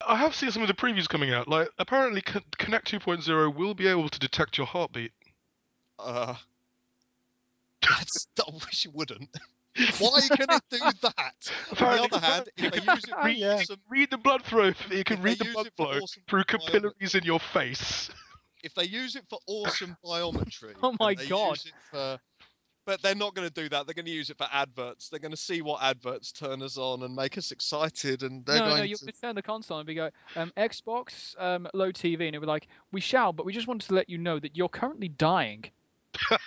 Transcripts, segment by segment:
I have seen some of the previews coming out. Like, apparently, Connect 2.0 will be able to detect your heartbeat. I wish it wouldn't. Why can it do that? On the other hand, if they use it for awesome... Read the blood flow. You can read the blood flow through capillaries in your face. If they use it for awesome biometry... Oh my God. But they're not going to do that. They're going to use it for adverts. They're going to see what adverts turn us on and make us excited. And they're going to... No, you turn the console and we go, Xbox, low TV. And it'll be like, we shall, but we just wanted to let you know that you're currently dying. And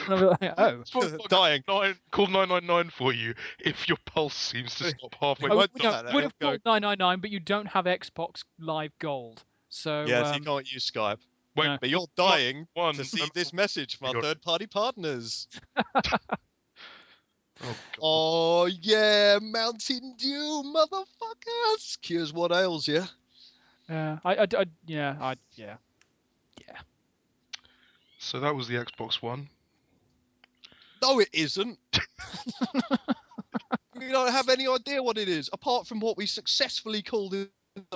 I'll be like, oh. Dying. Call 999 for you if your pulse seems to stop halfway. Would have called 999, but you don't have Xbox Live Gold. So, yes, you can't use Skype. Wait, no. But you're dying to see this message from our third-party partners. Oh, yeah, Mountain Dew, motherfuckers! Cures what ails you. Yeah. So that was the Xbox One. No, it isn't. We don't have any idea what it is, apart from what we successfully called the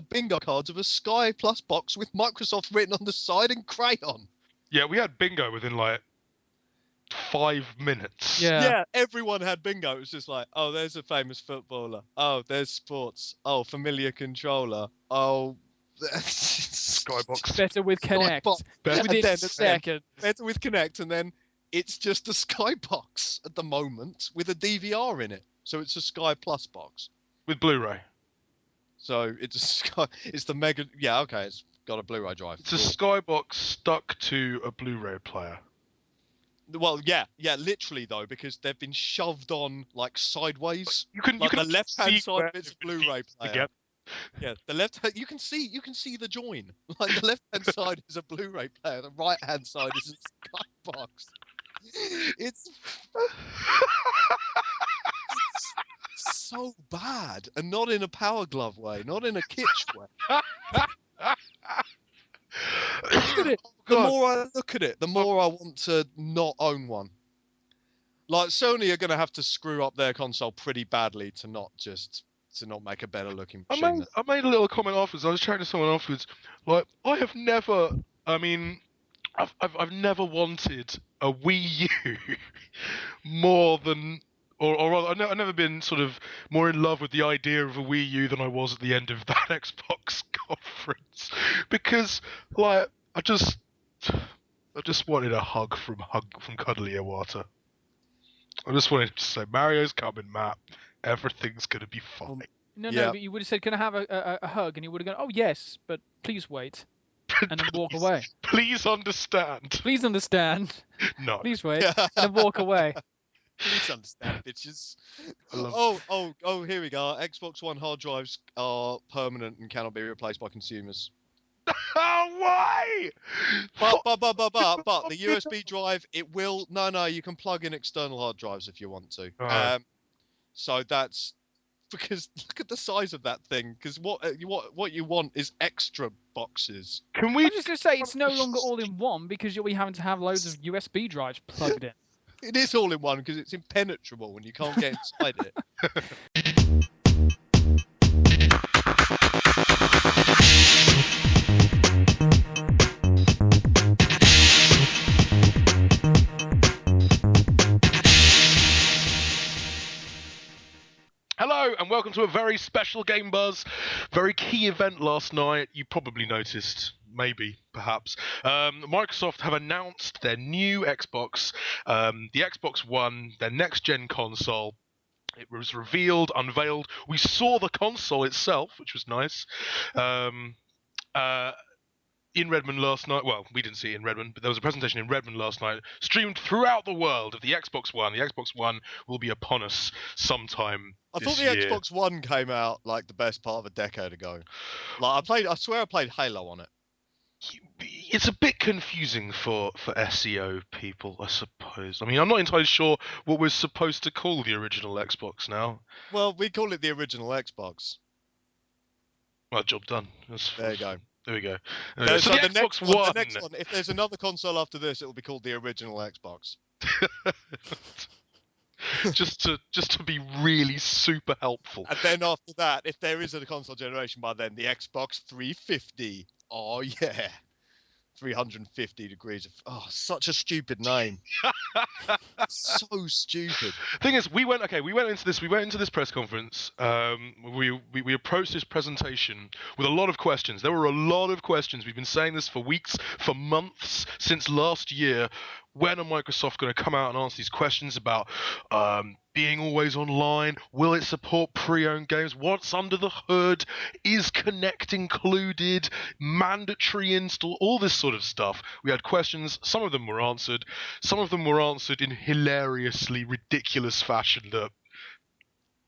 bingo cards of a Sky Plus box with Microsoft written on the side in crayon. Yeah, we had bingo within like 5 minutes. Yeah, everyone had bingo. It was just like, oh, there's a famous footballer. Oh, there's sports. Oh, familiar controller. Oh, Skybox. Better with Connect. Within a second. Better with Connect, and then it's just a Skybox at the moment with a DVR in it. So it's a Sky Plus box with Blu-ray. So it's the mega. Yeah, okay, it's got a Blu-ray drive. It's a Skybox stuck to a Blu-ray player. Well, yeah, literally though, because they've been shoved on like sideways. You can the left-hand side of it's a Blu-ray player. Again. Yeah, the left. You can see the join. Like the left-hand side is a Blu-ray player. The right-hand side is a Skybox. It's so bad, and not in a Power Glove way, not in a kitsch way. The more I look at it, the more I want to not own one. Like Sony are going to have to screw up their console pretty badly to not make a better looking machine. I made a little comment afterwards. I was chatting to someone afterwards. Like, I've never wanted a Wii U more than, or rather, I've never been sort of more in love with the idea of a Wii U than I was at the end of that Xbox conference, because like I just wanted a hug from Cuddly Iwata. I just wanted to say, Mario's coming, Matt. Everything's gonna be fine. No, but you would have said, "Can I have a hug?" And he would have gone, "Oh yes, but please wait," and then walk away. Please understand. Please understand. No. Please wait, and then walk away. Please understand, bitches. Oh, here we go. Xbox One hard drives are permanent and cannot be replaced by consumers. Why? But the USB drive, it will. No, you can plug in external hard drives if you want to. So that's because look at the size of that thing. Because what you want is extra boxes. Can we? I'm just gonna say it's no longer all in one because you'll be having to have loads of USB drives plugged in. It is all in one because it's impenetrable and you can't get inside it. Hello and welcome to a very special Game Buzz, very key event last night. You probably noticed, maybe, perhaps. Microsoft have announced their new Xbox, the Xbox One, their next-gen console. It was revealed, unveiled. We saw the console itself, which was nice. In Redmond last night. Well, we didn't see it in Redmond, but there was a presentation in Redmond last night, streamed throughout the world of the Xbox One. The Xbox One will be upon us sometime I thought the year. Xbox One came out like the best part of a decade ago. Like I swear I played Halo on it. It's a bit confusing for SEO people, I suppose. I mean, I'm not entirely sure what we're supposed to call the original Xbox now. Well, we call it the original Xbox. Well, job done. There you go. There we go. So the next one, if there's another console after this, it will be called the original Xbox. just to be really super helpful. And then after that, if there is a console generation by then, the Xbox 350. Oh yeah, 350 degrees of. Oh, such a stupid name. So stupid. Thing is, we went into this press conference. We approached this presentation with a lot of questions. There were a lot of questions. We've been saying this for weeks, for months, since last year. When are Microsoft going to come out and answer these questions about being always online? Will it support pre-owned games? What's under the hood? Is Connect included? Mandatory install? All this sort of stuff. We had questions. Some of them were answered. Some of them were answered in hilariously ridiculous fashion that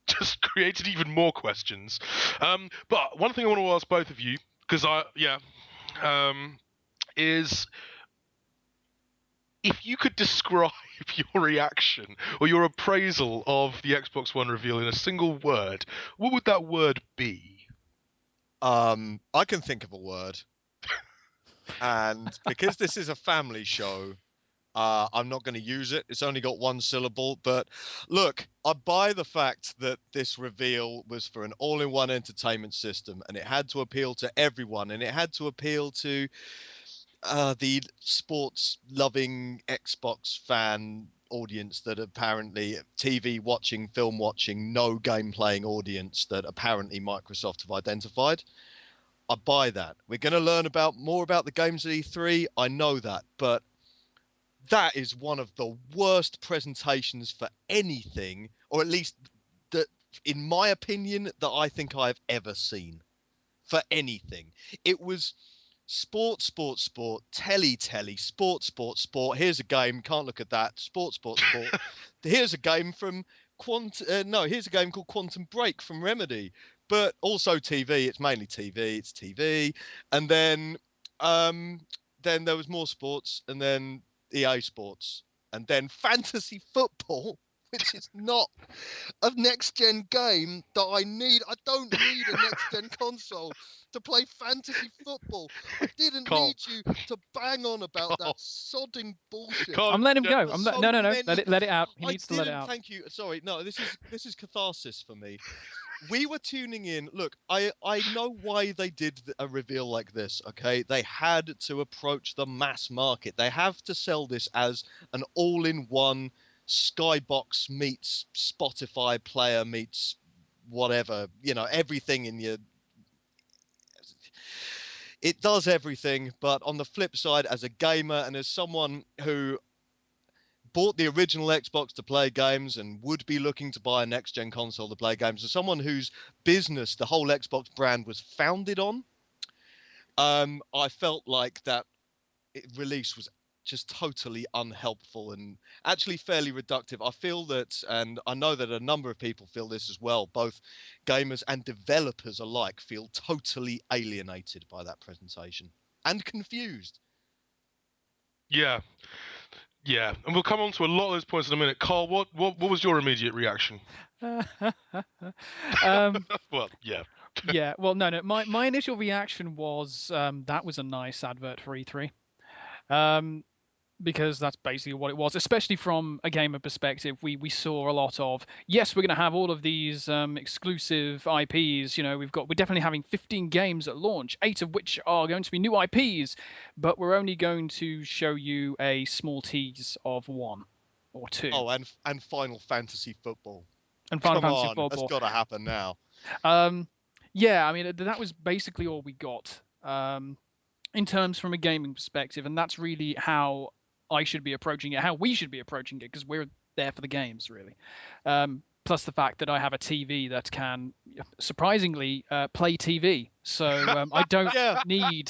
just created even more questions. But one thing I want to ask both of you, because is if you could describe your reaction or your appraisal of the Xbox One reveal in a single word, what would that word be? I can think of a word. And because this is a family show, I'm not going to use it. It's only got one syllable. But look, I buy the fact that this reveal was for an all-in-one entertainment system, and it had to appeal to everyone, and it had to appeal to the sports-loving Xbox fan audience that apparently TV watching, film watching, no game playing audience that apparently Microsoft have identified. I buy that. We're going to learn more about the games at E3. I know that, but that is one of the worst presentations for anything, or at least that, in my opinion, that I think I've ever seen for anything. It was sport, telly, sport. Here's a game, can't look at that. Sport. Here's a game from here's a game called Quantum Break from Remedy, but also TV. It's mainly TV. It's TV, and then there was more sports, and then EA Sports, and then fantasy football, which is not a next-gen game that I need. I don't need a next-gen console to play fantasy football. I didn't need you to bang on about that sodding bullshit. I'm letting him go. No. Let it out. He needs to let it out. Thank you. Sorry. No, this is catharsis for me. We were tuning in. Look, I know why they did a reveal like this, okay? They had to approach the mass market. They have to sell this as an all-in-one Skybox meets Spotify player meets whatever, everything in your... It does everything, but on the flip side, as a gamer and as someone who bought the original Xbox to play games and would be looking to buy a next-gen console to play games, as someone whose business the whole Xbox brand was founded on, I felt like that release was just totally unhelpful and actually fairly reductive. I feel that, and I know that a number of people feel this as well, both gamers and developers alike feel totally alienated by that presentation and confused. Yeah, and we'll come on to a lot of those points in a minute. Carl, what was your immediate reaction? Well, yeah. Yeah, well, no. My initial reaction was that was a nice advert for E3. Because that's basically what it was, especially from a gamer perspective. We saw a lot of, yes, we're going to have all of these exclusive IPs. We're definitely having 15 games at launch, 8 of which are going to be new IPs, but we're only going to show you a small tease of 1 or 2. Oh, and Final Fantasy Football. And Final Fantasy Football. That's got to happen now. Yeah, I mean, that was basically all we got in terms from a gaming perspective, and that's really how I should be approaching it, how we should be approaching it, because we're there for the games, really. Plus the fact that I have a TV that can, surprisingly, play TV. So I don't need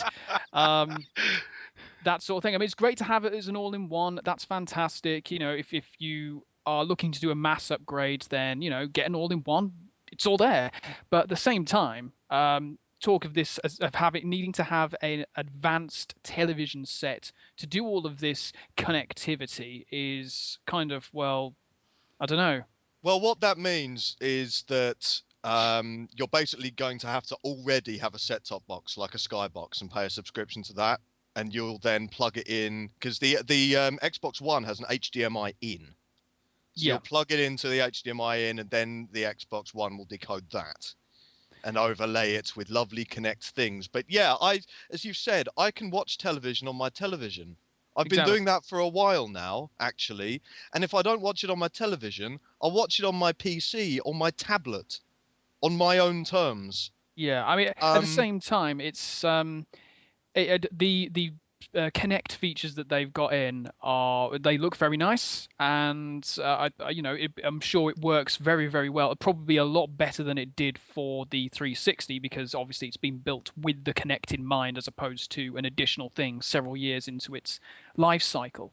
that sort of thing. I mean, it's great to have it as an all-in-one. That's fantastic. If you are looking to do a mass upgrade, then, get an all-in-one. It's all there. But at the same time, talk of this as of needing to have an advanced television set to do all of this connectivity is kind of, well, I don't know. Well, what that means is that you're basically going to have to already have a set-top box like a Skybox and pay a subscription to that, and you'll then plug it in because the Xbox One has an HDMI in. So Yeah. you'll plug it into the HDMI in, and then the Xbox One will decode that and overlay it with lovely Kinect things. But yeah, as you've said, I can watch television on my television. I've been Exactly. doing that for a while now, actually. And if I don't watch it on my television, I'll watch it on my PC or my tablet on my own terms. Yeah, I mean, at the same time, it's the Connect features that they've got in they look very nice, and I'm sure it works very, very well. Probably a lot better than it did for the 360, because obviously it's been built with the Connect in mind as opposed to an additional thing several years into its life cycle.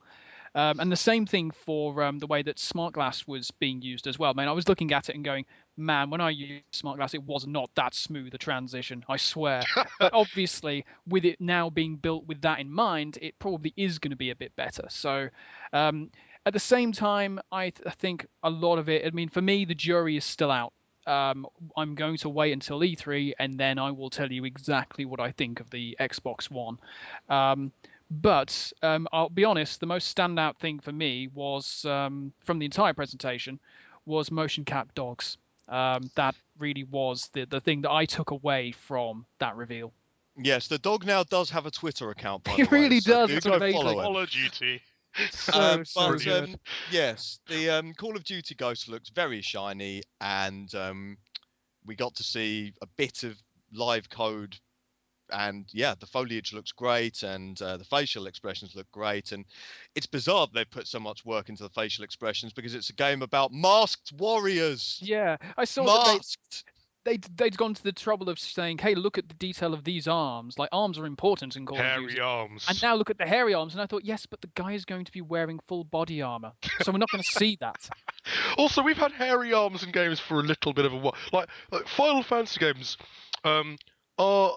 And the same thing for the way that Smart Glass was being used as well. I mean, I was looking at it and going, man, when I used Smart Glass, it was not that smooth a transition, I swear. But obviously, with it now being built with that in mind, it probably is going to be a bit better. So at the same time, I think a lot of it, I mean, for me, the jury is still out. I'm going to wait until E3, and then I will tell you exactly what I think of the Xbox One. But I'll be honest, the most standout thing for me was from the entire presentation was motion cap dogs. That really was the thing that I took away from that reveal. Yes, the dog now does have a Twitter account, by He the way. really So does. do It's go amazing. follow him. Call of Duty. So good. Yes, the Call of Duty Ghost looks very shiny, and we got to see a bit of live code. And yeah, the foliage looks great, and the facial expressions look great. And it's bizarre they've put so much work into the facial expressions, because it's a game about masked warriors. Yeah, I saw Masked. they'd gone to the trouble of saying, hey, look at the detail of these arms. Like, arms are important in Call of Duty. Hairy arms. And now look at the hairy arms. And I thought, yes, but the guy is going to be wearing full body armor, so we're not going to see that. Also, we've had hairy arms in games for a little bit of a while. Like Final Fantasy games are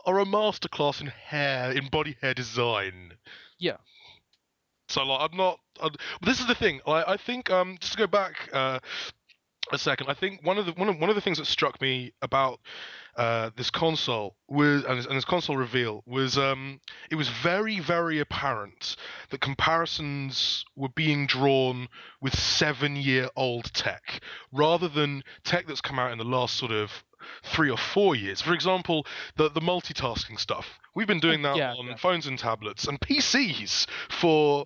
a masterclass in body hair design. Yeah. So like, this is the thing. I think just to go back a second, I think one of the things that struck me about this console was and this console reveal was it was very, very apparent that comparisons were being drawn with 7-year-old tech rather than tech that's come out in the last sort of 3 or 4 years. For example, the multitasking stuff. We've been doing that on phones and tablets and PCs for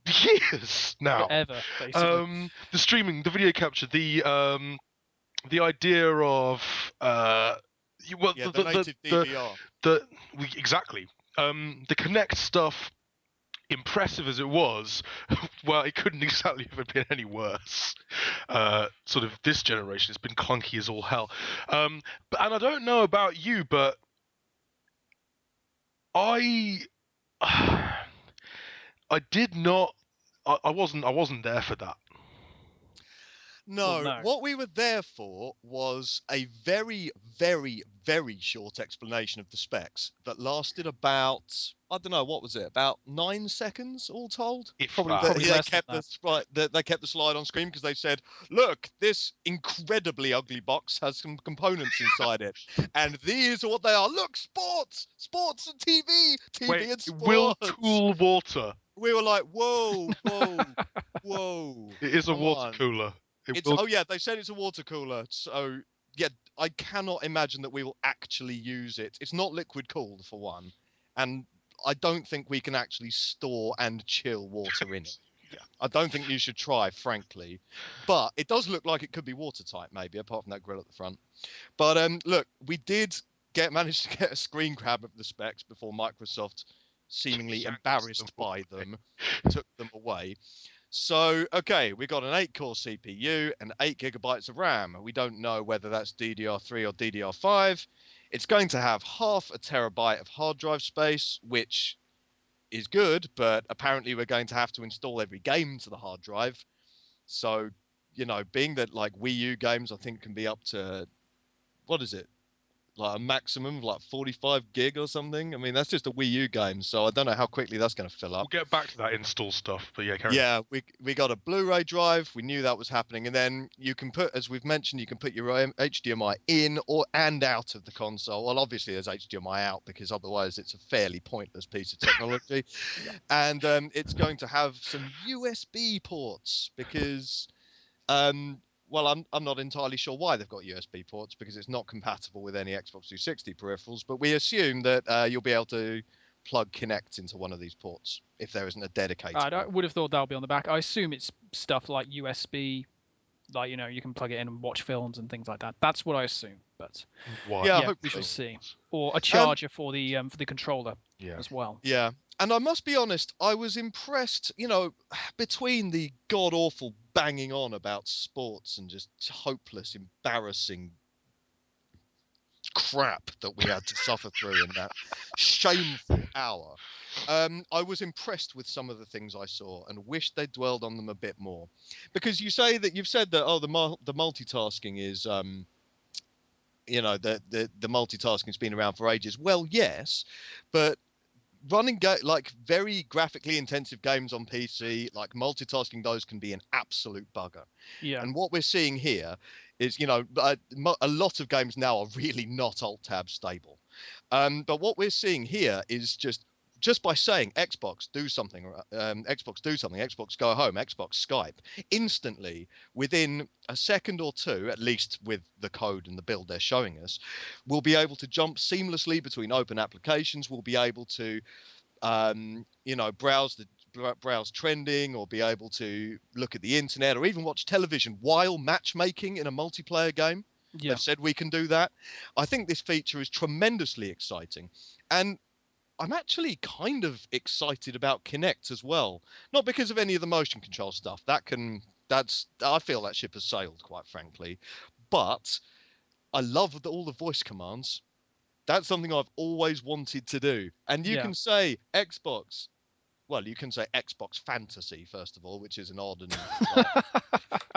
years now. Forever, basically. The streaming, the video capture, the idea of the native DVR. Exactly. The Kinect stuff, impressive as it was, well, it couldn't exactly have been any worse. Sort of this generation has been clunky as all hell. And I don't know about you, but I did not. I wasn't there for that. No, what we were there for was a very, very, very short explanation of the specs that lasted about, I don't know, what was it, about 9 seconds all told? Probably they less kept than they kept the slide on screen because they said, look, this incredibly ugly box has some components inside it, and these are what they are. Look, sports and TV and sports. Will cool water. We were like, whoa. It is a water cooler. They said it's a water cooler. So, yeah, I cannot imagine that we will actually use it. It's not liquid cooled, for one. And I don't think we can actually store and chill water in it. I don't think you should try, frankly. But it does look like it could be watertight, maybe, apart from that grill at the front. But look, we did manage to get a screen grab of the specs before Microsoft, seemingly embarrassed by them, took them away. So, okay, we got an 8-core CPU and 8 gigabytes of RAM. We don't know whether that's DDR3 or DDR5. It's going to have half a terabyte of hard drive space, which is good, but apparently we're going to have to install every game to the hard drive. So, being that like Wii U games, I think can be up to, what is it? Like a maximum of like 45 gig or something. I mean, that's just a Wii U game, so I don't know how quickly that's going to fill up. We'll get back to that install stuff, but yeah, carry on. Yeah, we got a Blu-ray drive. We knew that was happening, and then you can put, as we've mentioned, you can put your HDMI in and out of the console. Well, obviously there's HDMI out because otherwise it's a fairly pointless piece of technology. And it's going to have some USB ports because Well, I'm not entirely sure why they've got USB ports, because it's not compatible with any Xbox 360 peripherals. But we assume that you'll be able to plug Kinect into one of these ports if there isn't a dedicated I one. would have thought that'll be on the back. I assume it's stuff like USB, like you can plug it in and watch films and things like that. That's what I assume. But Why? Yeah, yeah, we hopefully. shall see. Or a charger for the controller Yeah. as well. Yeah. And I must be honest, I was impressed, between the god-awful banging on about sports and just hopeless, embarrassing crap that we had to suffer through in that shameful hour. I was impressed with some of the things I saw and wished they'd dwelled on them a bit more. Because you've said that, the multitasking is, the multitasking's been around for ages. Well, yes, but running like very graphically intensive games on PC, like multitasking those can be an absolute bugger. Yeah. And what we're seeing here is, a lot of games now are really not Alt-Tab stable. But what we're seeing here is just by saying Xbox do something, Xbox go home, Xbox Skype, instantly within a second or two, at least with the code and the build they're showing us, we'll be able to jump seamlessly between open applications. We'll be able to, browse trending, or be able to look at the internet, or even watch television while matchmaking in a multiplayer game. Yeah. They've said we can do that. I think this feature is tremendously exciting, and I'm actually kind of excited about Kinect as well. Not because of any of the motion control stuff. I feel that ship has sailed, quite frankly. But I love all the voice commands. That's something I've always wanted to do. And you can say Xbox. Well, you can say Xbox Fantasy, first of all, which is an odd and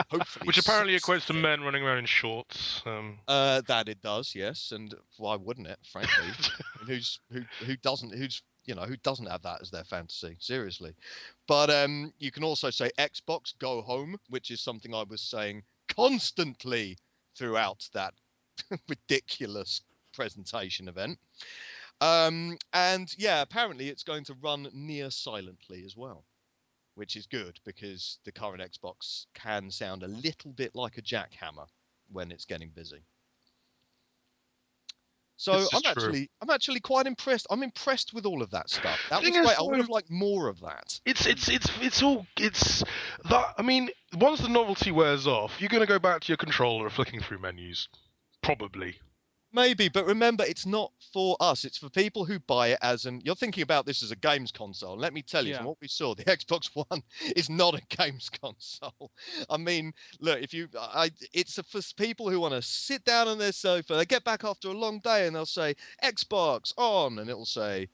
hopefully. Which apparently equates to men running around in shorts. That it does, yes, and why wouldn't it? Frankly, who doesn't have that as their fantasy? Seriously, but you can also say Xbox Go Home, which is something I was saying constantly throughout that ridiculous presentation event. And yeah, apparently it's going to run near silently as well, which is good because the current Xbox can sound a little bit like a jackhammer when it's getting busy. So I'm actually quite impressed. I'm impressed with all of that stuff. That was great. I would have liked more of that. It's that. I mean, once the novelty wears off, you're going to go back to your controller flicking through menus, probably. Maybe, but remember, it's not for us. It's for people who buy it you're thinking about this as a games console. Let me tell you, from what we saw, the Xbox One is not a games console. I mean, look, it's for people who want to sit down on their sofa. They get back after a long day and they'll say Xbox on, and it'll say,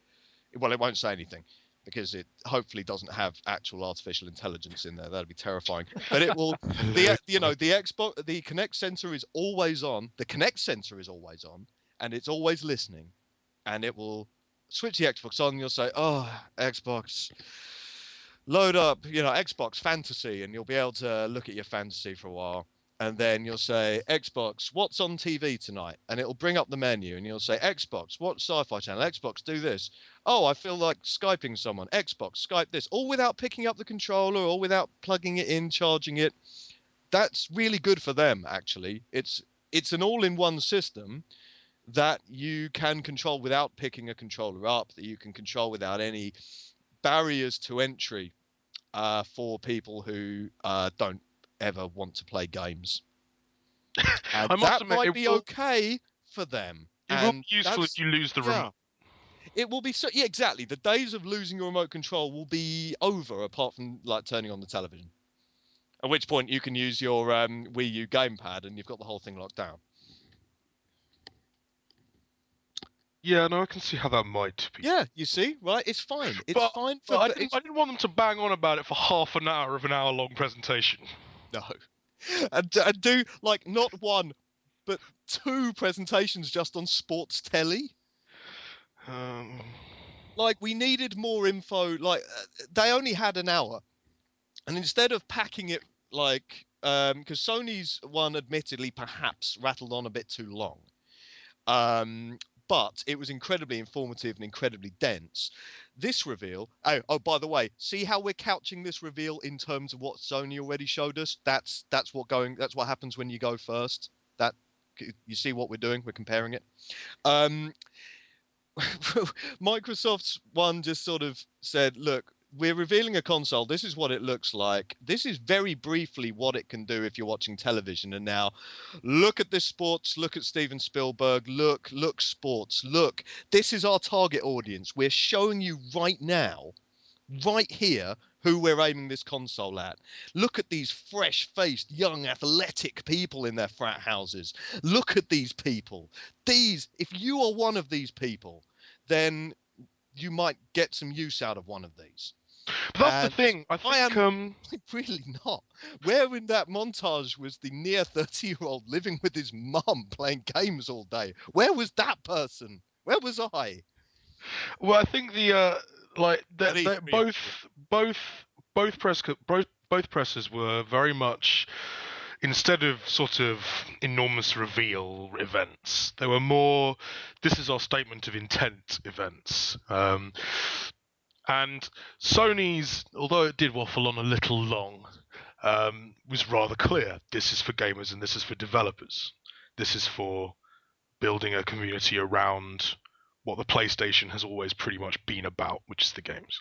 well, it won't say anything because it hopefully doesn't have actual artificial intelligence in there. That'd be terrifying. But it will. The Xbox, the Kinect sensor is always on. The Kinect sensor is always on, and it's always listening. And it will switch the Xbox on, and you'll say, "Oh, Xbox, load up, Xbox Fantasy," and you'll be able to look at your fantasy for a while. And then you'll say, Xbox, what's on TV tonight? And it'll bring up the menu, and you'll say, Xbox, what sci-fi channel? Xbox, do this. Oh, I feel like Skyping someone. Xbox, Skype this. All without picking up the controller, or without plugging it in, charging it. That's really good for them, actually. It's an all-in-one system that you can control without picking a controller up, that you can control without any barriers to entry for people who don't ever want to play games. And that might be okay for them. It will be useful if you lose the remote. It will be exactly. The days of losing your remote control will be over, apart from like turning on the television. At which point you can use your Wii U gamepad and you've got the whole thing locked down. Yeah, no, I can see how that might be. Yeah, you see, right? It's fine. It's fine. I didn't want them to bang on about it for half an hour of an hour-long presentation. No. And do, like, not one, but 2 presentations just on sports telly. Like, we needed more info. Like, they only had an hour. And instead of packing it, like, because Sony's one admittedly perhaps rattled on a bit too long. But it was incredibly informative and incredibly dense. This reveal. Oh, by the way, see how we're couching this reveal in terms of what Sony already showed us. That's what happens when you go first. That you see what we're doing. We're comparing it. Microsoft's one just sort of said, look, we're revealing a console. This is what it looks like. This is very briefly what it can do if you're watching television. And now look at this sports. Look at Steven Spielberg. Look sports. Look, this is our target audience. We're showing you right now, right here, who we're aiming this console at. Look at these fresh-faced, young, athletic people in their frat houses. Look at these people. If you are one of these people, then you might get some use out of one of these. But that's the thing. I think I'm really not. Where in that montage was the near 30-year-old living with his mum playing games all day? Where was that person? Where was I? Well, I think both presses were very much, instead of sort of enormous reveal events, they were more, this is our statement of intent events. And Sony's, although it did waffle on a little long, was rather clear. This is for gamers and this is for developers. This is for building a community around what the PlayStation has always pretty much been about, which is the games.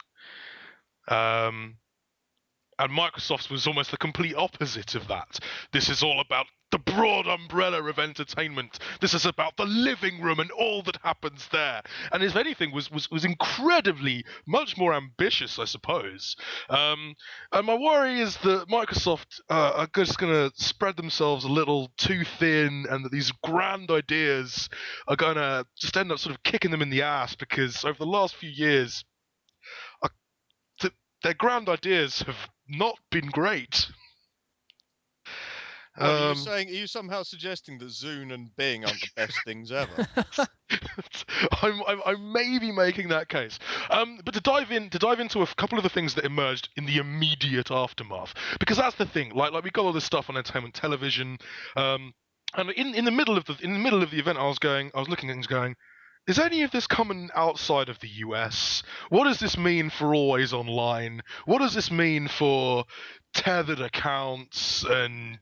And Microsoft's was almost the complete opposite of that. This is all about the broad umbrella of entertainment. This is about the living room and all that happens there. And if anything, was incredibly much more ambitious, I suppose. And my worry is that Microsoft are just going to spread themselves a little too thin, and that these grand ideas are going to just end up sort of kicking them in the ass, because over the last few years, their grand ideas have not been great. Are you somehow suggesting that Zune and Bing aren't the best things ever? I'm maybe making that case. But to dive into a couple of the things that emerged in the immediate aftermath, because that's the thing. Like we got all this stuff on entertainment television, and in the middle of the event, I was looking at things going, is any of this coming outside of the US? What does this mean for Always Online? What does this mean for tethered accounts and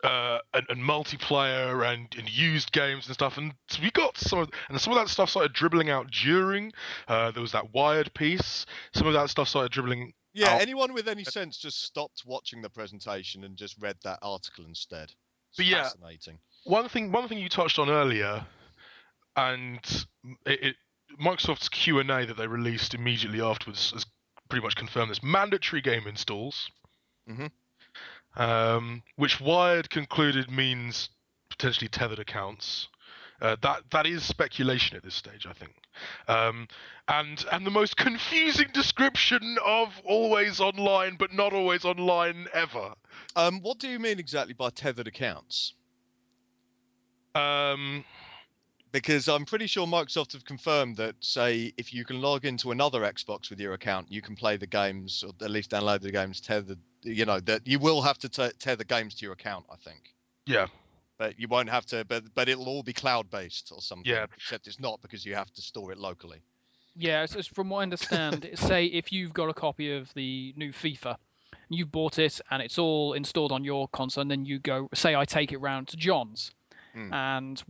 multiplayer and used games and stuff? And we got some of that stuff started dribbling out during. There was that Wired piece. Some of that stuff started dribbling. Yeah, out. Anyone with any sense just stopped watching the presentation and just read that article instead. It's fascinating. One thing you touched on earlier, and Microsoft's Q&A that they released immediately afterwards has pretty much confirmed this. Mandatory game installs, which Wired concluded means potentially tethered accounts. That is speculation at this stage, I think. And the most confusing description of Always Online, but not Always Online ever. What do you mean exactly by tethered accounts? Because I'm pretty sure Microsoft have confirmed that, say, if you can log into another Xbox with your account, you can play the games, or at least download the games tethered. You know that you will have to tether games to your account, I think. Yeah. But you won't have to. But it'll all be cloud-based or something. Yeah. Except it's not, because you have to store it locally. Yeah. So from what I understand, say if you've got a copy of the new FIFA, you've bought it and it's all installed on your console, and then you go, say, I take it round to John's. And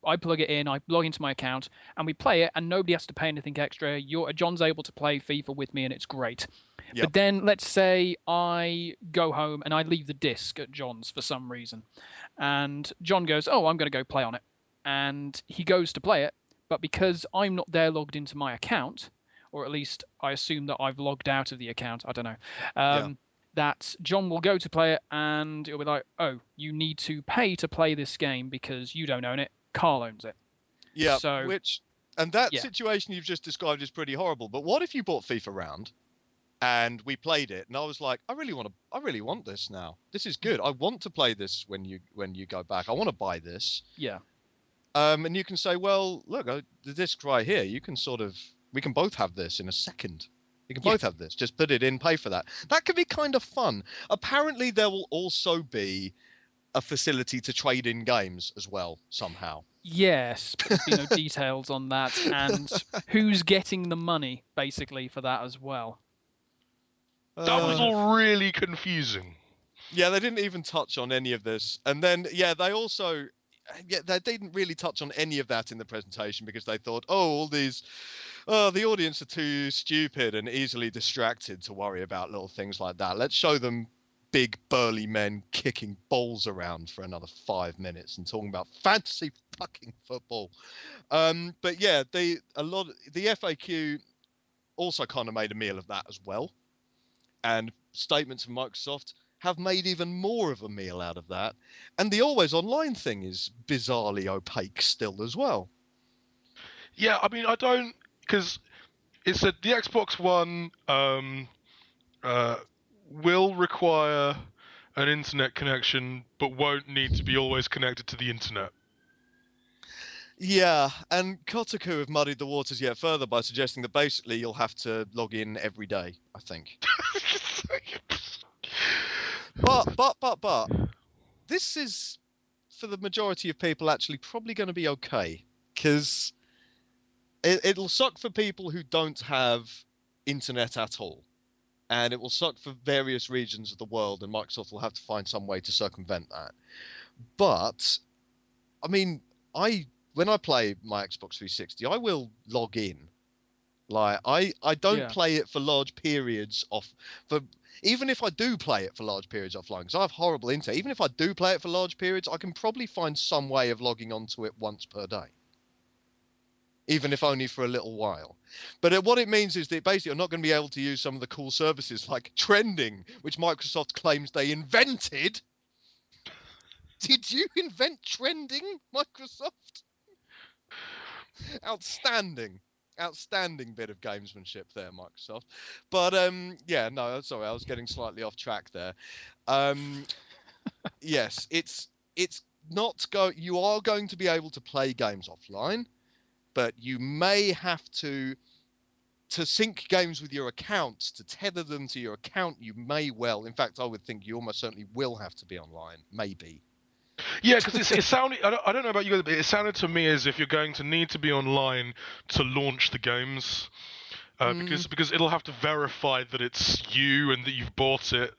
I plug it in, I log into my account, and we play it, and nobody has to pay anything extra. John's able to play FIFA with me, and it's great. Yep. But then let's say I go home and I leave the disc at John's for some reason, and John goes, "Oh, I'm going to go play on it," and he goes to play it, but because I'm not there logged into my account, or at least I assume that I've logged out of the account, I don't know. That John will go to play it, and it'll be like, oh, you need to pay to play this game because you don't own it. Carl owns it. Yeah, situation you've just described is pretty horrible. But what if you bought FIFA round, and we played it, and I was like, I really want this now. This is good. I want to play this when you go back. I want to buy this. Yeah. And you can say, well, look, the disc right here. We can both have this in a second. You can both have this. Just put it in, pay for that. That could be kind of fun. Apparently, there will also be a facility to trade in games as well somehow. Yes, but there's no details on that, and who's getting the money basically for that as well. That was all really confusing. Yeah, they didn't even touch on any of this. And then, they didn't really touch on any of that in the presentation because they thought, the audience are too stupid and easily distracted to worry about little things like that. Let's show them big burly men kicking balls around for another 5 minutes and talking about fantasy fucking football. But yeah, the FAQ also kind of made a meal of that as well. And statements from Microsoft have made even more of a meal out of that. And the always online thing is bizarrely opaque still as well. Yeah, I mean, I don't, because it said the Xbox One will require an internet connection, but won't need to be always connected to the internet. Yeah, and Kotaku have muddied the waters yet further by suggesting that basically you'll have to log in every day, I think. But this is, for the majority of people, actually probably going to be okay, because it'll suck for people who don't have internet at all, and it will suck for various regions of the world, and Microsoft will have to find some way to circumvent that. But, I mean, when I play my Xbox 360, I will log in. Like, I don't play it for large periods even if I do play it for large periods offline, because I have horrible internet, even if I do play it for large periods, I can probably find some way of logging onto it once per day. Even if only for a little while. But what it means is that basically you're not going to be able to use some of the cool services like trending, which Microsoft claims they invented. Did you invent trending, Microsoft? Outstanding bit of gamesmanship there, Microsoft. But sorry, I was getting slightly off track there. Yes, you are going to be able to play games offline, but you may have to sync games with your accounts, to tether them to your account. You may well, in fact, I would think you almost certainly will have to be online, maybe. Yeah, because it sounded, I don't know about you guys, but it sounded to me as if you're going to need to be online to launch the games. Because it'll have to verify that it's you and that you've bought it,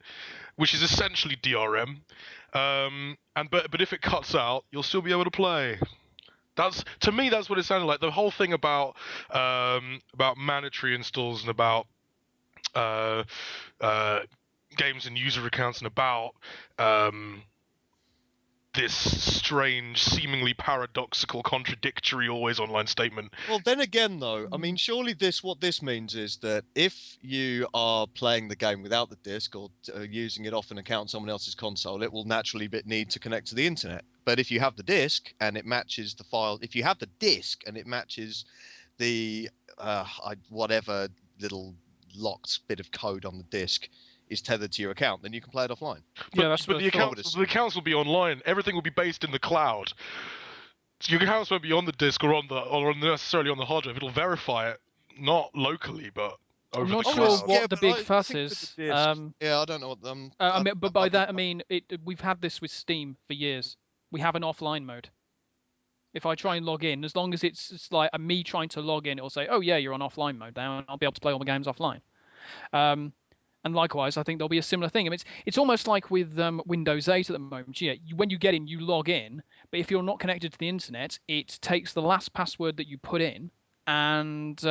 which is essentially DRM. But if it cuts out, you'll still be able to play. To me, that's what it sounded like. The whole thing about mandatory installs and about games and user accounts and about this strange, seemingly paradoxical, contradictory, always online statement. Well, then again, though, I mean, surely what this means is that if you are playing the game without the disc or using it off an account on someone else's console, it will naturally need to connect to the internet. But if you have the disc and it matches the file, if you have the disc and it matches the whatever little locked bit of code on the disc is tethered to your account, then you can play it offline. But the accounts will be online. Everything will be based in the cloud. So your accounts won't be on the disk or necessarily on the hard drive. It'll verify it, not locally, but over the cloud. I'm not sure what the big fuss is. I don't know what but by that I mean we've had this with Steam for years. We have an offline mode. If I try and log in, as long as it's like me trying to log in, it'll say, "Oh yeah, you're on offline mode now," and I'll be able to play all the games offline. And likewise, I think there'll be a similar thing. I mean, it's almost like with Windows 8 at the moment. Yeah, when you get in, you log in, but if you're not connected to the internet, it takes the last password that you put in and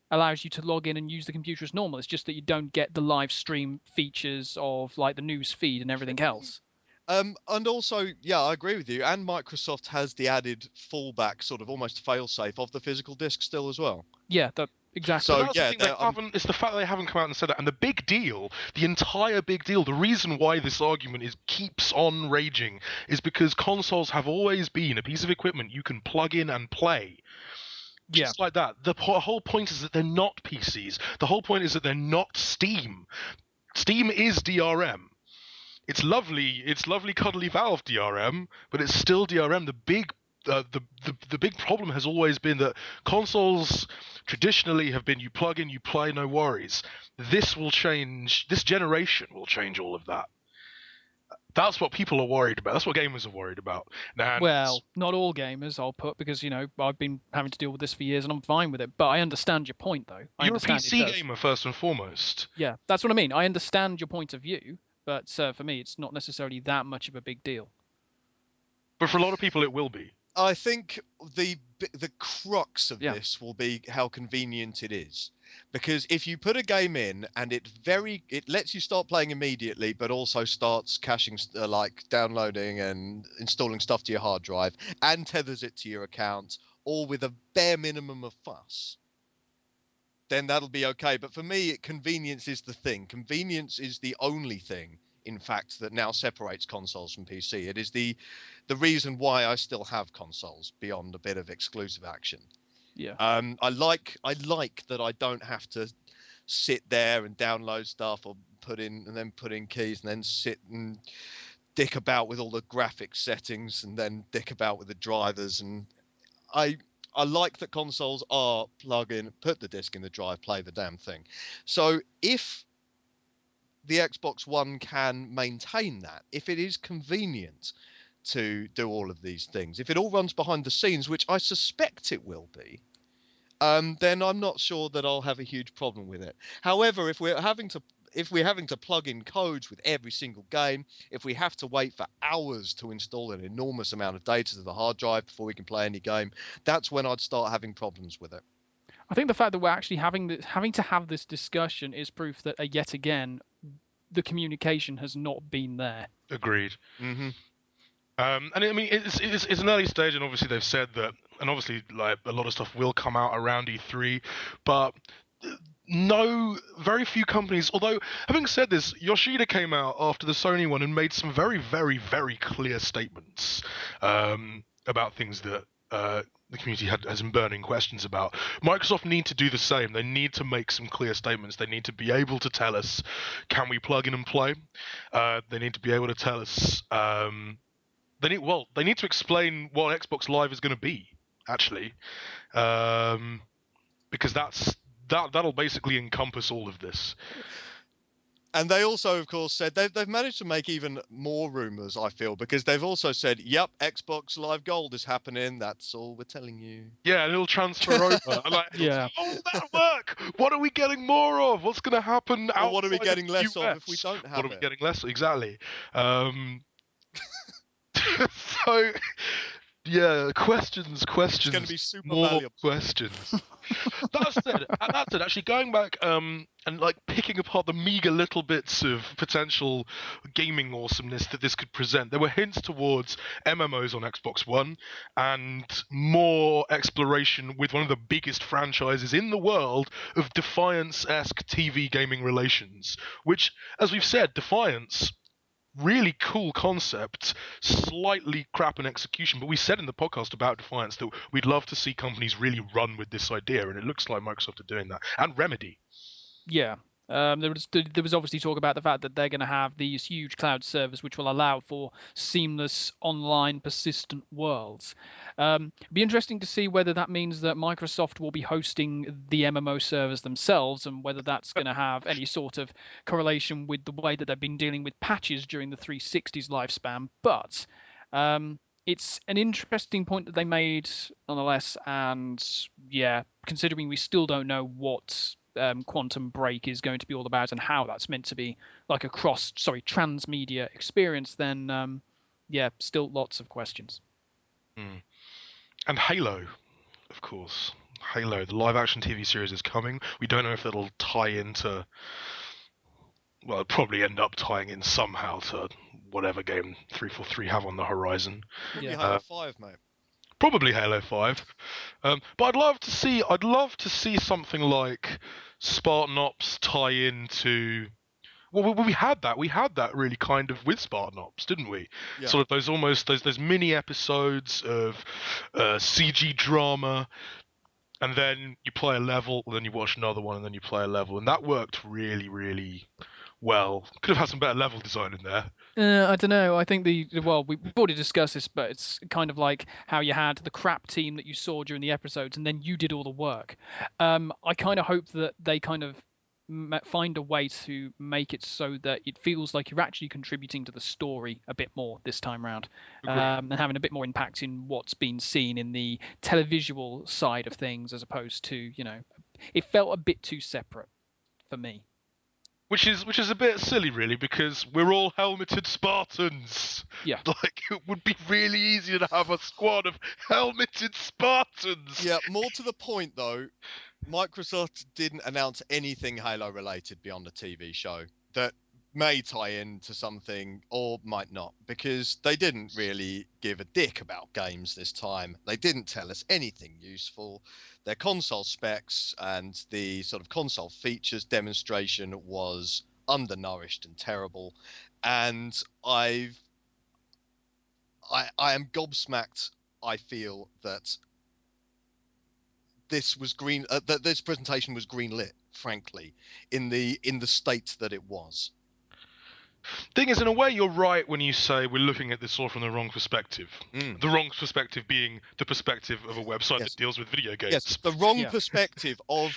allows you to log in and use the computer as normal. It's just that you don't get the live stream features of like the news feed and everything else. And also, yeah, I agree with you. And Microsoft has the added fallback, sort of almost fail-safe of the physical disc still as well. Yeah, exactly. So it's the fact that they haven't come out and said that. And the big deal, the entire big deal, the reason why this argument keeps on raging is because consoles have always been a piece of equipment you can plug in and play. Just like that. The whole point is that they're not PCs. The whole point is that they're not Steam. Steam is DRM. It's lovely cuddly Valve DRM, but it's still DRM. The big problem has always been that consoles traditionally have been you plug in, you play, no worries. This will change. This generation will change all of that. That's what people are worried about. That's what gamers are worried about. And Well, not all gamers, I'll put, because I've been having to deal with this for years and I'm fine with it. But I understand your point, though. I you're a understand it PC does. gamer first and foremost. Yeah, that's what I mean. I understand your point of view, but for me, it's not necessarily that much of a big deal. But for a lot of people, it will be. I think the crux of this will be how convenient it is, because if you put a game in and it lets you start playing immediately, but also starts caching, like downloading and installing stuff to your hard drive, and tethers it to your account, all with a bare minimum of fuss, then that'll be okay. But for me, convenience is the thing. Convenience is the only thing, in fact, that now separates consoles from PC. It is the reason why I still have consoles beyond a bit of exclusive action. Yeah. I like that I don't have to sit there and download stuff or put in keys and then sit and dick about with all the graphics settings and then dick about with the drivers. And I like that consoles are plug in, put the disc in the drive, play the damn thing. So if the Xbox One can maintain that, if it is convenient to do all of these things, if it all runs behind the scenes, which I suspect it will be, then I'm not sure that I'll have a huge problem with it. However, if we're having to plug in codes with every single game, if we have to wait for hours to install an enormous amount of data to the hard drive before we can play any game, that's when I'd start having problems with it. I think the fact that we're actually having to have this discussion is proof that yet again the communication has not been there. Agreed. Mm-hmm. And I mean, it's an early stage, and obviously they've said that, and obviously like a lot of stuff will come out around E3, but very few companies. Although having said this, Yoshida came out after the Sony one and made some very, very, very clear statements about things that the community has some burning questions about. Microsoft need to do the same. They need to make some clear statements. They need to be able to tell us, can we plug in and play? They need to be able to tell us. They need to explain what Xbox Live is going to be, actually, because that'll basically encompass all of this. And they also, of course, said they've managed to make even more rumors, I feel, because they've also said, yep, Xbox Live Gold is happening. That's all we're telling you. Yeah, and it'll transfer over. Yeah. Oh, that work! What are we getting more of? What's going to happen Or what are we getting less US? of if we don't have What are we getting less of? Exactly. So, yeah, questions. It's going to be super more valuable. questions. That said, actually going back and like picking apart the meager little bits of potential gaming awesomeness that this could present, there were hints towards MMOs on Xbox One and more exploration with one of the biggest franchises in the world of Defiance-esque TV gaming relations, which, as we've said, Defiance, really cool concept, slightly crap in execution. But we said in the podcast about Defiance that we'd love to see companies really run with this idea, and it looks like Microsoft are doing that. And Remedy. Yeah. There was obviously talk about the fact that they're going to have these huge cloud servers which will allow for seamless online persistent worlds. It'd be interesting to see whether that means that Microsoft will be hosting the MMO servers themselves, and whether that's going to have any sort of correlation with the way that they've been dealing with patches during the 360's lifespan. But it's an interesting point that they made nonetheless, and yeah, considering we still don't know what Quantum Break is going to be all about and how that's meant to be like a transmedia experience, then yeah, still lots of questions. And Halo, of course. Halo, the live action TV series is coming. We don't know if it'll tie into, well, it'll probably end up tying in somehow to whatever game 343 have on the horizon. Probably Halo 5, mate. Probably Halo 5. But I'd love to see something like Spartan Ops tie into. Well, we had that. We had that really kind of with Spartan Ops, didn't we? Yeah. Sort of those mini episodes of CG drama, and then you play a level, and then you watch another one, and then you play a level, and that worked really, really well. Could have had some better level design in there. I don't know. I think we've already discussed this, but it's kind of like how you had the crap team that you saw during the episodes, and then you did all the work. I kind of hope that they kind of find a way to make it so that it feels like you're actually contributing to the story a bit more this time round, and having a bit more impact in what's been seen in the televisual side of things, as opposed to, it felt a bit too separate for me. Which is a bit silly, really, because we're all helmeted Spartans. Yeah. Like, it would be really easy to have a squad of helmeted Spartans. Yeah, more to the point though, Microsoft didn't announce anything Halo related beyond the TV show that may tie into something or might not, because they didn't really give a dick about games this time. They didn't tell us anything useful. Their console specs and the sort of console features demonstration was undernourished and terrible. And I am gobsmacked. I feel that this was that this presentation was greenlit, frankly, in the state that it was. Thing is, in a way, you're right when you say we're looking at this all from the wrong perspective. The wrong perspective being the perspective of a website that deals with video games. Yes, the wrong perspective of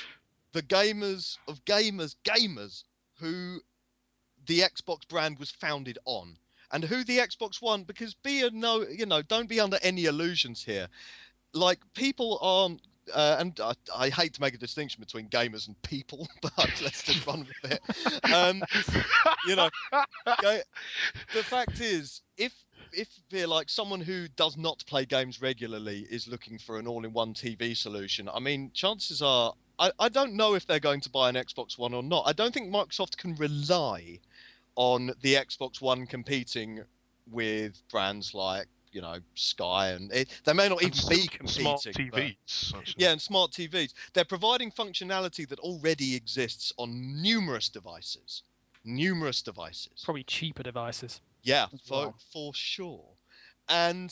the gamers who the Xbox brand was founded on, and who the Xbox One. Because don't be under any illusions here. Like, people aren't. And I hate to make a distinction between gamers and people, but let's just run with it. The fact is, if like someone who does not play games regularly is looking for an all-in-one TV solution, I mean, chances are, I don't know if they're going to buy an Xbox One or not. I don't think Microsoft can rely on the Xbox One competing with brands like, Sky, and they may not even be competing. Smart TVs. And smart TVs. They're providing functionality that already exists on numerous devices. Probably cheaper devices. Yeah, for sure. And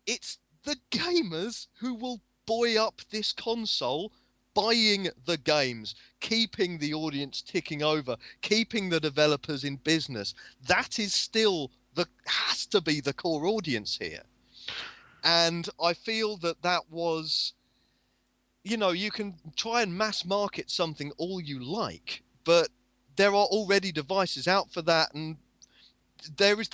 it's the gamers who will buoy up this console, buying the games, keeping the audience ticking over, keeping the developers in business. That is still has to be the core audience here. And I feel that was, you can try and mass market something all you like, but there are already devices out for that, and there is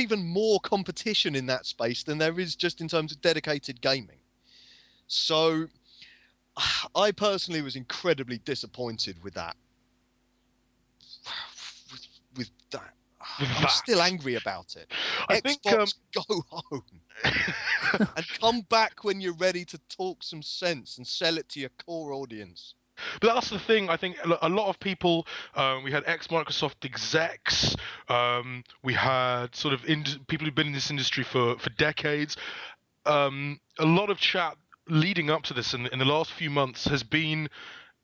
even more competition in that space than there is just in terms of dedicated gaming. So I personally was incredibly disappointed with that. With that. I'm still angry about it. Xbox, go home. And come back when you're ready to talk some sense and sell it to your core audience. But that's the thing. I think a lot of people, we had ex-Microsoft execs, we had sort of people who've been in this industry for decades. A lot of chat leading up to this in the last few months has been,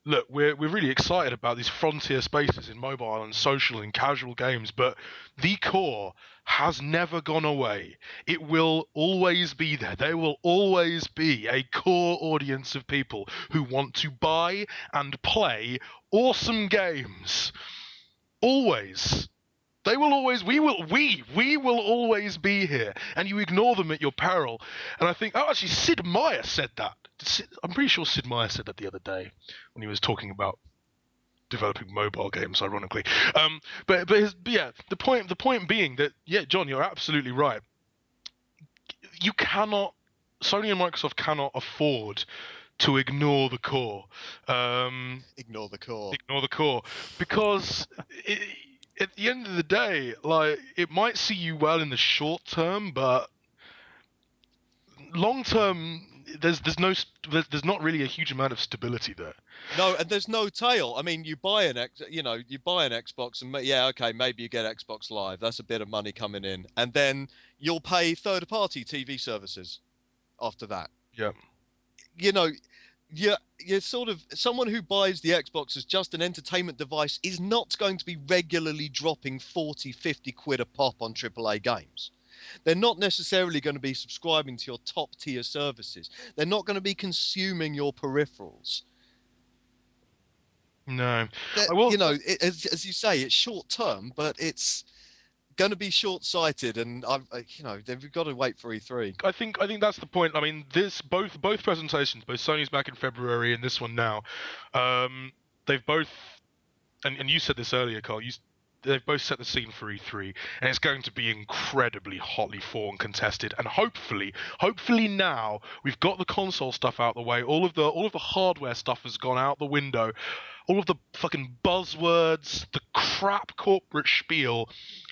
look, we're really excited about these frontier spaces in mobile and social and casual games, but the core has never gone away. It will always be there. There will always be a core audience of people who want to buy and play awesome games. Always. They will always, we will always be here, and you ignore them at your peril. And I think, actually, Sid Meier said that. I'm pretty sure Sid Meier said that the other day when he was talking about developing mobile games, ironically. But the point being that, John, you're absolutely right. Sony and Microsoft cannot afford to ignore the core. Ignore the core. Ignore the core, because at the end of the day, like, it might see you well in the short term, but long term, there's not really a huge amount of stability there. No, and there's no tail. I mean, you buy an Xbox, and maybe you get Xbox Live. That's a bit of money coming in, and then you'll pay third-party TV services after that. Yeah. You're sort of someone who buys the Xbox as just an entertainment device is not going to be regularly dropping 40, 50 quid a pop on AAA games. They're not necessarily going to be subscribing to your top tier services. They're not going to be consuming your peripherals. No. As you say, it's short term, but it's going to be short-sighted, and they've got to wait for E3. I think that's the point. I mean, both presentations, both Sony's back in February and this one now, they've both and you said this earlier, Carl. They've both set the scene for E3, and it's going to be incredibly hotly fought and contested. And hopefully now we've got the console stuff out the way. All of the hardware stuff has gone out the window. All of the fucking buzzwords, the crap corporate spiel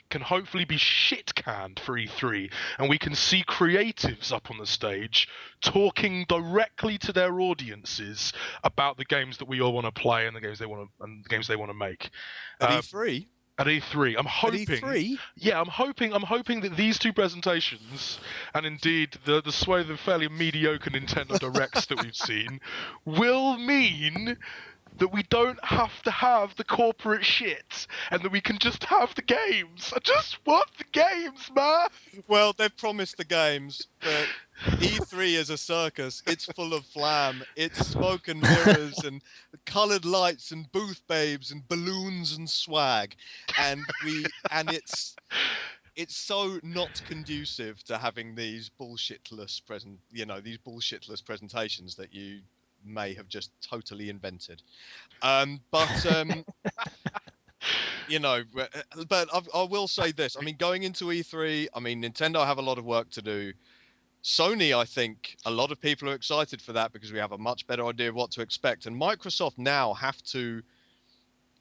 can hopefully be shit canned for E3, and we can see creatives up on the stage talking directly to their audiences about the games that we all want to play and the games they want to make. At E3. At E3, I'm hoping. At E3? Yeah, I'm hoping that these two presentations, and indeed the swathe of fairly mediocre Nintendo Directs that we've seen, will mean that we don't have to have the corporate shit, and that we can just have the games. I just want the games, man. Well, they've promised the games, but E3 is a circus. It's full of flam. It's smoke and mirrors and coloured lights and booth babes and balloons and swag, and it's so not conducive to having these bullshitless presentations that you may have just totally invented. But I will say this. I mean, going into E3, I mean, Nintendo have a lot of work to do. Sony, I think a lot of people are excited for that because we have a much better idea of what to expect. And Microsoft now have to,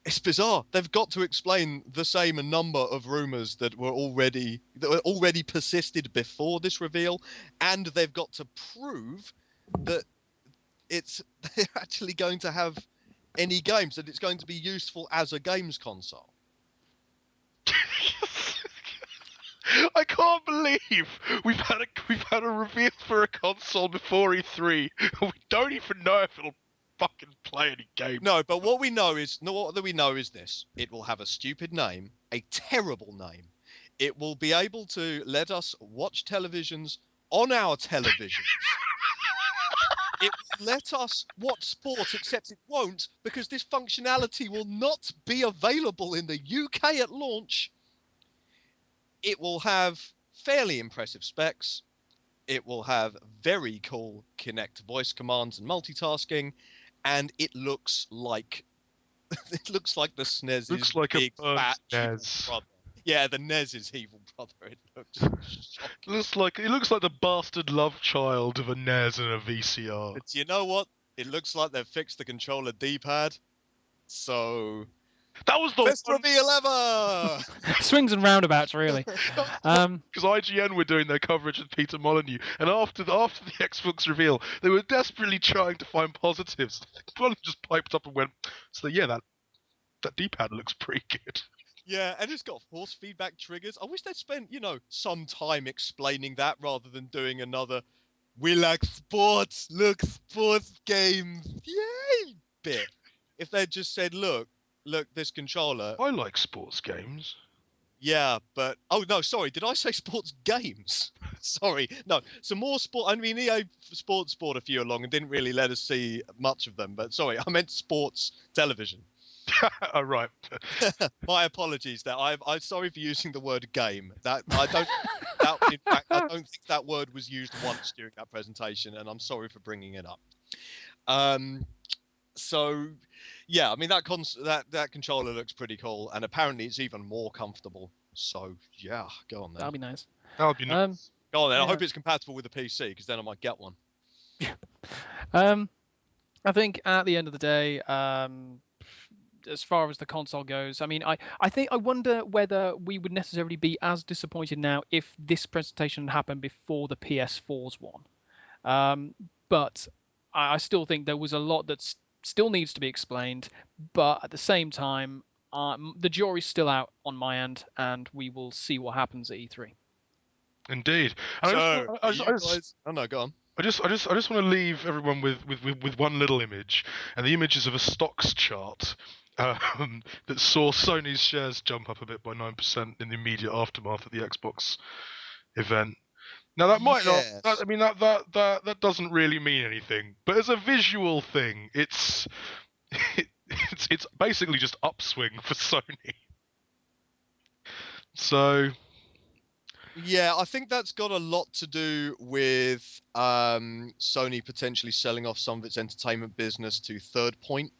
it's bizarre. They've got to explain the same number of rumors that were already persisted before this reveal. And they've got to prove that they're actually going to have any games, that it's going to be useful as a games console. I can't believe we've had a reveal for a console before E3. We don't even know if it'll fucking play any games. No, but what we know is this: it will have a stupid name, a terrible name. It will be able to let us watch televisions on our televisions. It will let us watch sport, except it won't, because this functionality will not be available in the UK at launch. It will have fairly impressive specs. It will have very cool Kinect voice commands and multitasking, and it looks like the SNES looks like big, a burnt fat NES. brother. Yeah, the NES's evil brother. It looks It looks like the bastard love child of a NES and a VCR. But you know what? It looks like they've fixed the controller D-pad. So that was the best reveal ever. Swings and roundabouts, really. Because IGN were doing their coverage with Peter Molyneux, and after the Xbox reveal, they were desperately trying to find positives. Molyneux just piped up and went, "So yeah, that D-pad looks pretty good." Yeah, and it's got force feedback triggers. I wish they'd spent, some time explaining that rather than doing another "we like sports, look, sports games, yay" bit. If they'd just said, look, this controller. I like sports games. Yeah, but oh no, sorry, did I say sports games? Sorry, no, some more sport. I mean, EA Sports brought a few along and didn't really let us see much of them. But sorry, I meant sports television. Oh, right. My apologies. There, I'm sorry for using the word game. In fact, I don't think that word was used once during that presentation, and I'm sorry for bringing it up. So, yeah, I mean that controller looks pretty cool, and apparently it's even more comfortable. So, yeah, go on then. That'll be nice. That'll be nice. Go on then. Yeah. I hope it's compatible with the PC, because then I might get one. I think at the end of the day, as far as the console goes, I mean, I wonder whether we would necessarily be as disappointed now if this presentation had happened before the PS4's one. But I still think there was a lot that still needs to be explained. But at the same time, the jury's still out on my end, and we will see what happens at E3. Indeed. Oh no, go on. I just want to leave everyone with one little image, and the image is of a stocks chart that saw Sony's shares jump up a bit by 9% in the immediate aftermath of the Xbox event. Now that might not. I mean that doesn't really mean anything, but as a visual thing, it's basically just upswing for Sony. So. Yeah, I think that's got a lot to do with Sony potentially selling off some of its entertainment business to Third Point.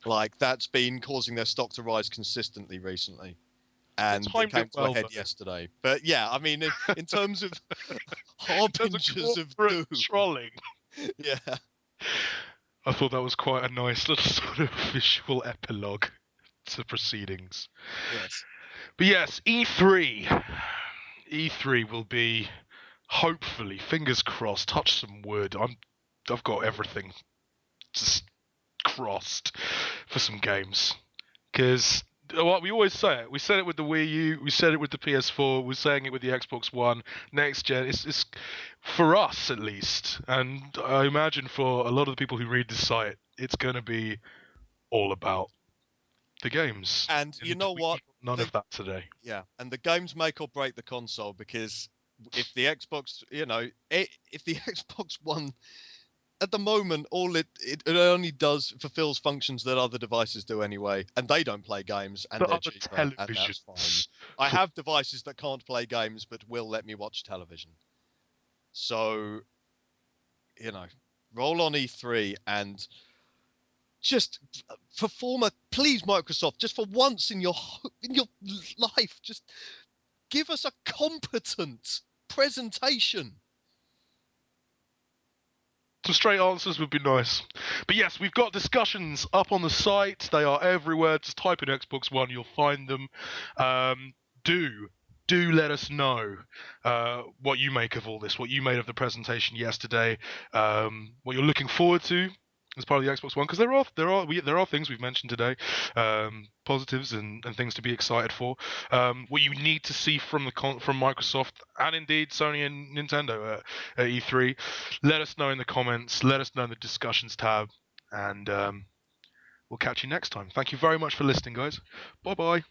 Like, that's been causing their stock to rise consistently recently. And it came to a head yesterday. But yeah, I mean, in terms of harbingers of doom. Trolling. Yeah. I thought that was quite a nice little sort of visual epilogue to proceedings. Yes. But yes, E3. E3 will be, hopefully, fingers crossed, touch some wood. I've got everything just crossed for some games. Because what we always say it. We said it with the Wii U. We said it with the PS4. We're saying it with the Xbox One. Next gen. It's for us at least, and I imagine for a lot of the people who read this site, it's going to be all about the games. And you know what? None of that today. Yeah, and the games make or break the console, because if the Xbox, if the Xbox One, at the moment, all it only fulfills functions that other devices do anyway, and they don't play games, and they're cheaper, and that's fine. I have devices that can't play games but will let me watch television. So, roll on E3 and just please, Microsoft, just for once in your life, just give us a competent presentation. Some straight answers would be nice. But yes, we've got discussions up on the site. They are everywhere. Just type in Xbox One, you'll find them. Do let us know what you make of all this, what you made of the presentation yesterday, what you're looking forward to as part of the Xbox One, because there are things we've mentioned today, positives and things to be excited for. What you need to see from Microsoft and indeed Sony and Nintendo at E3. Let us know in the comments. Let us know in the discussions tab, and we'll catch you next time. Thank you very much for listening, guys. Bye bye.